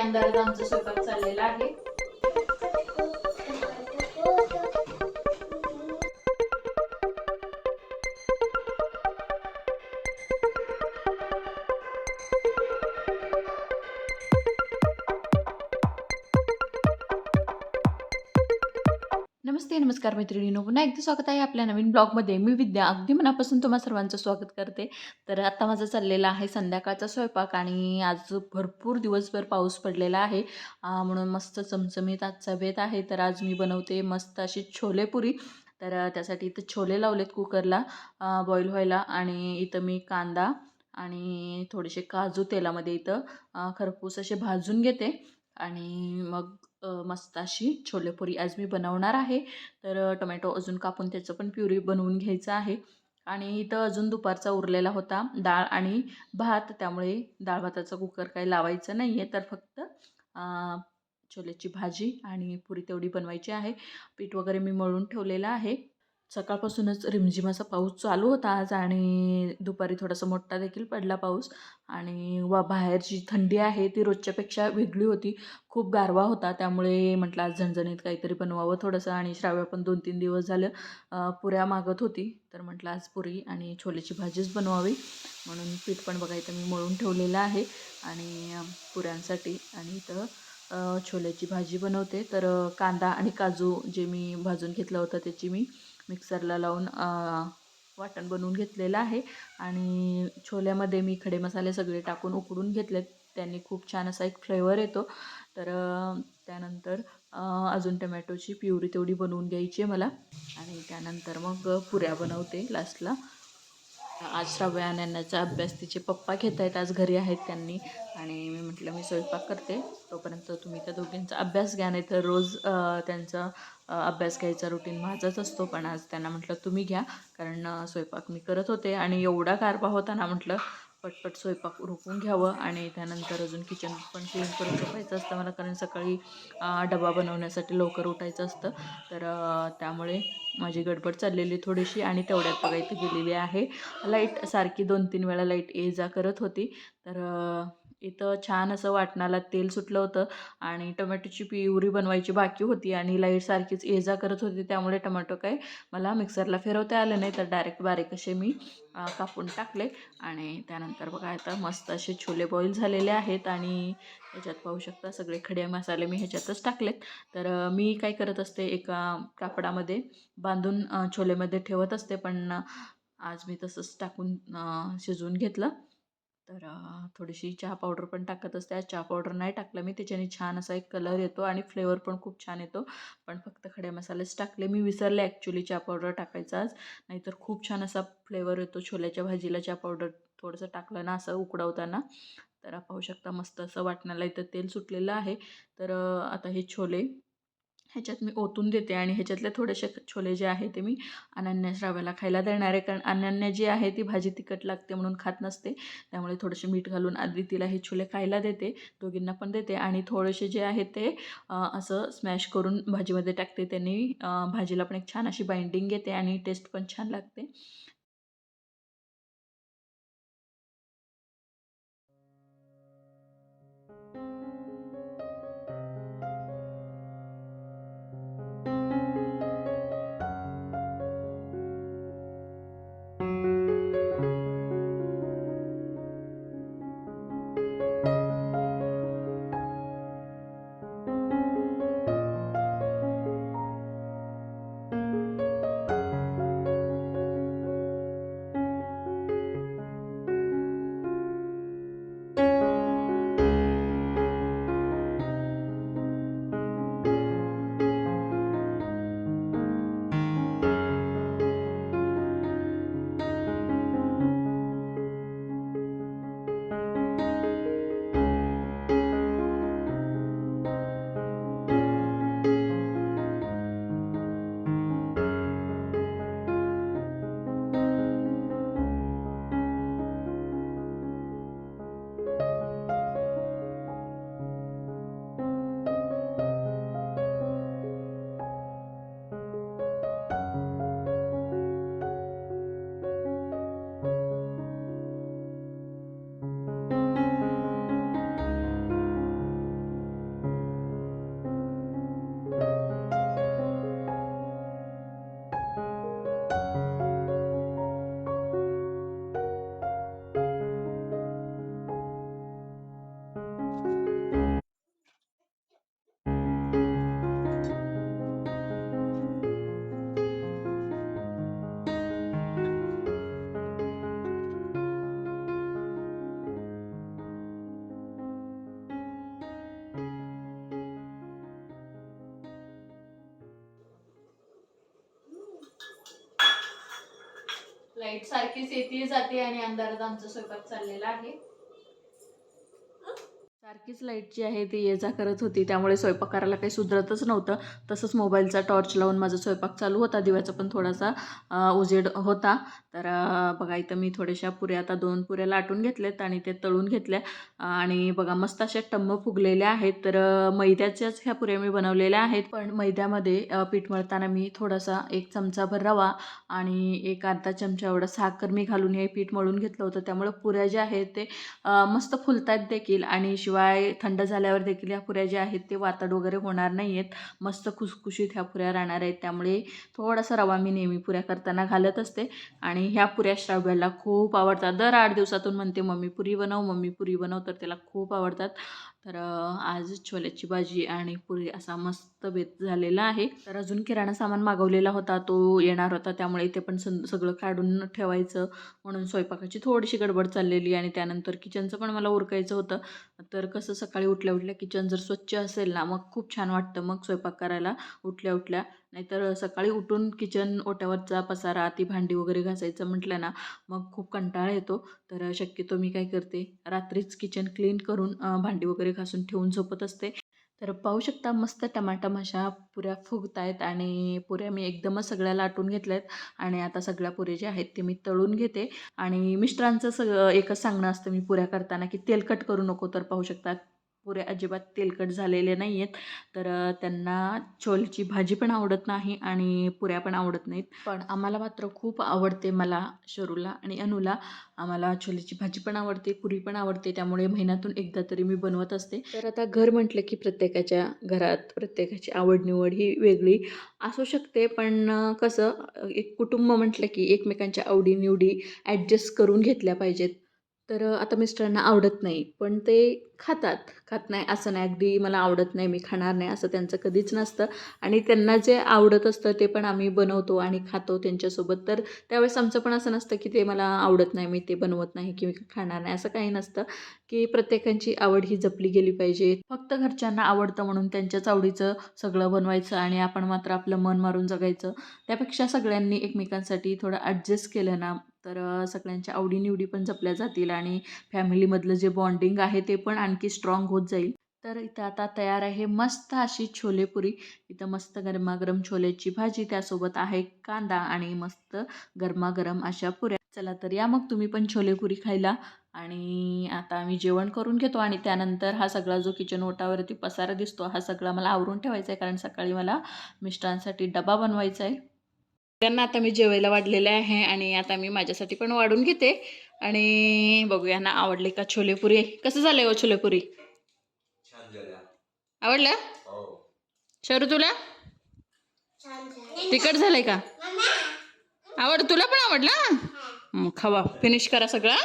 अंधारात आमचा स्वयंपाक चाललेला आहे. नमस्ते, नमस्कार मैत्रिणींनो. पुन्हा एकदा स्वागत आहे आपल्या नवीन ब्लॉगमध्ये. मी विद्या अगदी मनापासून तुम्हा सर्वांचं स्वागत करते. तर आता माझा चाललेला आहे संध्याकाळचा स्वयंपाक आणि आज भरपूर दिवसभर पाऊस पडलेला आहे, म्हणून मस्त चमचमीत आजचा बेत आहे. तर आज मी बनवते मस्त अशी छोलेपुरी. तर त्यासाठी इथं छोले लावलेत कुकरला बॉईल व्हायला आणि इथं मी कांदा आणि थोडेसे काजू तेलामध्ये इथं खरपूस असे भाजून घेते आणि मग मस्त अशी छोलेपुरी आज मी बनवणार आहे. तर टोमॅटो अजून कापून त्याचं पण प्युरी बनवून घ्यायचं आहे. आणि इथं अजून दुपारचा उरलेला होता डाळ आणि भात, त्यामुळे डाळ भाताचा कुकर काही लावायचं नाही आहे. तर फक्त छोलेची भाजी आणि पुरी तेवढी बनवायची आहे. पीठ वगैरे मी मळून ठेवलेलं आहे. सकाळपासूनच रिमझिम असा पाऊस चालू होता आज आणि दुपारी थोडासा मोठा देखील पडला पाऊस. आणि बाहेरची थंडी आहे ती रोजच्यापेक्षा वेगळी होती. खूप गारवा होता, त्यामुळे म्हटलं आज झणझणीत काहीतरी बनवावं थोडंसं. आणि श्राव्या पण 2-3 दिवस झालं पुऱ्या मागत होती, तर म्हटलं आज पुरी आणि छोलेची भाजीच बनवावी. म्हणून पीठ पण बघायचं मी मळून ठेवलेलं आहे आणि पुऱ्यांसाठी. आणि इथं छोल्याची भाजी बनवते. तर कांदा आणि काजू जे मी भाजून घेतलं होतं त्याची मी मिक्सरला लावून वाटण बनवून घेतलेलं आहे. आणि छोल्यामध्ये मी खडे मसाले सगळे टाकून उकडून घेतलेत, त्यांनी खूप छान असा एक फ्लेवर येतो. तर त्यानंतर अजून टमॅटोची प्युरी तेवढी बनवून घ्यायची आहे मला. आणि त्यानंतर मग पुऱ्या बनवते लास्टला. आज श्राव्य अनन्याचा अभ्यास तिचे पप्पा घेत आहेत, आज घरी आहेत त्यांनी. आणि मी म्हटलं मी स्वयंपाक करते, तोपर्यंत तुम्ही त्या दोघींचा अभ्यास घ्या. नाही तर रोज त्यांचा अभ्यास घ्यायचा रुटीन माझाच असतो, पण आज त्यांना म्हटलं तुम्ही घ्या, कारण स्वयंपाक मी करत होते. आणि एवढा गारवा होता ना, म्हटलं पटपट स्वयंपाक उरकून घ्यावं. आणि त्यानंतर अजून किचन पण क्लीन करून ठेवायचं असतं मला, कारण सकाळी डबा बनवण्यासाठी लवकर उठायचं असतं. तर त्यामुळे माझी गडबड चाललेली थोडीशी. आणि तेवढ्यात बघा इथे गेलेली आहे लाईट. सारखी 2-3 वेळा लाईट ये जा करत होती. तर इथं छान असं वाटणाला तेल सुटलं होतं आणि टोमॅटोची प्युरी बनवायची बाकी होती आणि लाईट सारखीच ये जा करत होती, त्यामुळे टोमॅटो काय मला मिक्सरला फिरवता आलं नाही, तर डायरेक्ट बारीक असे मी कापून टाकले. आणि त्यानंतर बघा आता मस्त असे छोले बॉईल झालेले आहेत. आणि ह्याच्यात पाहू शकता सगळे खडे मसाले मी ह्याच्यातच टाकलेत. तर मी काय करत असते, एका कापडामध्ये बांधून छोलेमध्ये ठेवत असते, पण आज मी तसंच टाकून शिजवून घेतलं. तर थोडीशी चहा पावडर पण टाकत असते. आज चहा पावडर नाही टाकलं मी, त्याच्याने छान असा एक कलर येतो आणि फ्लेवर पण खूप छान येतो. पण फक्त खडे मसालेच टाकले मी, विसरले ॲक्च्युली चहा पावडर टाकायचं आज. नाहीतर खूप छान असा फ्लेवर येतो छोल्याच्या भाजीला चहा पावडर थोडंसं टाकलं ना असं उकडवताना. तर पाहू शकता मस्त असं वाटणाला इथं तेल सुटलेलं आहे. तर आता हे छोले ह्याच्यात मी ओतून देते आणि ह्याच्यातले थोडेसे छोले जे आहे ते मी अनन्या श्राव्याला खायला देणार आहे, कारण अनन्या जी आहे ती भाजी तिखट लागते म्हणून खात नसते. त्यामुळे थोडेसे मीठ घालून आधी तिला हे छोले खायला देते, दोघींना पण देते. आणि थोडेसे जे आहे ते असं स्मॅश करून भाजीमध्ये टाकते, त्यांनी भाजीला पण एक छान अशी बाइंडिंग येते आणि टेस्ट पण छान लागते. लाईट सारखीच येते जाते आणि अंधारात आमचा स्वयंपाक चाललेला आहे. सारखीच लाईट जी आहे ती ये जा करत होती, त्यामुळे स्वयंपाक करायला काही सुधरतच नव्हतं. तसंच मोबाईलचा टॉर्च लावून माझा स्वयंपाक चालू होता. दिव्याचा पण थोडासा उजेड होता. तर बघा इथं मी थोड्याशा पुऱ्या, आता 2 पुऱ्या लाटून घेतल्यात आणि ते तळून घेतल्या. आणि बघा मस्त अशा टम्म फुगलेल्या आहेत. तर मैद्याच्याच ह्या पुऱ्या मी बनवलेल्या आहेत. पण मैद्यामध्ये पीठ मळताना मी थोडासा 1 चमचाभर रवा आणि 1 अर्धा चमचा एवढं साखर मी घालून हे पीठ मळून घेतलं होतं. त्यामुळे पुऱ्या ज्या आहेत ते मस्त फुलतात देखील आणि शिवाय थंड झाल्यावर देखील ह्या पुऱ्या ज्या आहेत ते वातड वगैरे होणार नाही आहेत. मस्त खुसखुशीत ह्या पुऱ्या राहणार आहेत. त्यामुळे थोडासा रवा मी नेहमी पुऱ्या करताना घालत असते. आणि ह्या पुऱ्या श्राव्याला खूप आवडतात. दर 8 दिवसातून म्हणते मम्मी पुरी बनव, मम्मी पुरी बनव, तर त्याला खूप आवडतात. तर आज छोल्याची भाजी आणि पुरी असा मस्त बेत झालेला आहे. तर अजून किराणा सामान मागवलेला होता, तो येणार होता. त्यामुळे ते पण सगळं काढून ठेवायचं म्हणून स्वयंपाकाची थोडीशी गडबड चाललेली. आणि त्यानंतर किचनचं पण मला उरकायचं होतं. तर कसं सकाळी उठल्या उठल्या किचन जर स्वच्छ असेल ना, मग खूप छान वाटतं मग स्वयंपाक करायला उठल्या उठल्या. नाहीतर सकाळी उठून किचन ओट्यावरचा पसारा, ती भांडी वगैरे घासायचं म्हटलं ना, मग खूप कंटाळा येतो. तर शक्यतो मी काय करते, रात्रीच किचन क्लीन करून भांडी वगैरे घासून ठेवून झोपत असते. तर पाहू शकता मस्त टमाटम अशा पुऱ्या फुगतायत आणि पुऱ्या मी एकदमच सगळ्या लाटून घेतल्यात. आणि आता सगळ्या पुऱ्या ज्या आहेत ते मी तळून घेते. आणि मिस्टरांचं सगळं एकच सांगणं असतं मी पुऱ्या करताना, की तेलकट करू नको. तर पाहू शकतात पुऱ्या अजिबात तेलकट झालेले नाही आहेत. तर त्यांना छोलेची भाजी पण आवडत नाही आणि पुऱ्या पण आवडत नाहीत. पण आम्हाला मात्र खूप आवडते, मला, शरूला आणि अनुला. आम्हाला छोलेची भाजी पण आवडते, पुरी पण आवडते. त्यामुळे महिन्यातून एकदा तरी मी बनवत असते. तर आता घर म्हटलं की प्रत्येकाच्या घरात प्रत्येकाची आवड-निवड ही वेगळी असू शकते. पण कसं एक कुटुंब म्हटलं की एकमेकांच्या आवडी-निवडी ॲडजस्ट करून घेतल्या पाहिजेत. तर आता मिस्टरांना आवडत नाही, पण ते खातात. खात नाही असं नाही, अगदी मला आवडत नाही, मी खाणार नाही असं त्यांचं कधीच नसतं. आणि त्यांना जे आवडत असतं ते पण आम्ही बनवतो आणि खातो त्यांच्यासोबत. तर त्यावेळेस आमचं पण असं नसतं की ते मला आवडत नाही, मी ते बनवत नाही किंवा खाणार नाही, असं काही नसतं. की प्रत्येकाची आवड ही जपली गेली पाहिजे. फक्त घरच्यांना आवडतं म्हणून त्यांच्याच आवडीचं सगळं बनवायचं आणि आपण मात्र आपलं मन मारून जगायचं. त्यापेक्षा सगळ्यांनी एकमेकांसाठी थोडं ॲडजस्ट केलं ना, तर सगळ्यांच्या आवडीनिवडी पण जपल्या जातील आणि फॅमिलीमधलं जे बॉन्डिंग आहे ते पण आणखी स्ट्रॉंग होत जाईल. तर इथं आता तयार आहे मस्त अशी छोलेपुरी. इथं मस्त गरमागरम छोलेची भाजी, त्यासोबत आहे कांदा आणि मस्त गरमागरम अशा पुऱ्या. चला तर या मग तुम्ही पण छोलेपुरी खायला. आणि आता आम्ही जेवण करून घेतो आणि त्यानंतर हा सगळा जो किचन ओटावरती पसारा दिसतो हा सगळा मला आवरून ठेवायचा आहे, कारण सकाळी मला मिस्टरांसाठी डबा बनवायचा आहे. त्यांना आता मी जेवायला वाढलेलं आहे आणि आता मी माझ्यासाठी पण वाढून घेते. आणि बघूया ना आवडले का छोलेपुरी. कसं झालंय हो छोलेपुरी? छान झाल्या. आवडलं? हो. शरू तुला तिखट झालंय का? तुला पण आवडलं? मग खावा, फिनिश करा सगळं.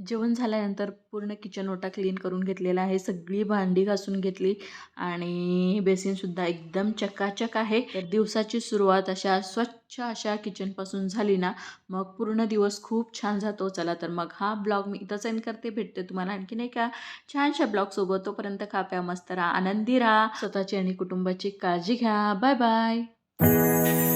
जेवण झाल्यानंतर पूर्ण किचन ओटा क्लीन करून घेतलेला आहे. सगळी भांडी घासून घेतली आणि बेसिनसुद्धा एकदम चकाचक आहे. तर दिवसाची सुरुवात अशा स्वच्छ अशा किचनपासून झाली ना, मग पूर्ण दिवस खूप छान जातो. चला तर मग हा ब्लॉग मी इथंच एंड करते. भेटते तुम्हाला आणखीन एका छानशा ब्लॉगसोबत. तोपर्यंत खा प्या मस्त राहा, आनंदी राहा, स्वतःची आणि कुटुंबाची काळजी घ्या. Bye bye.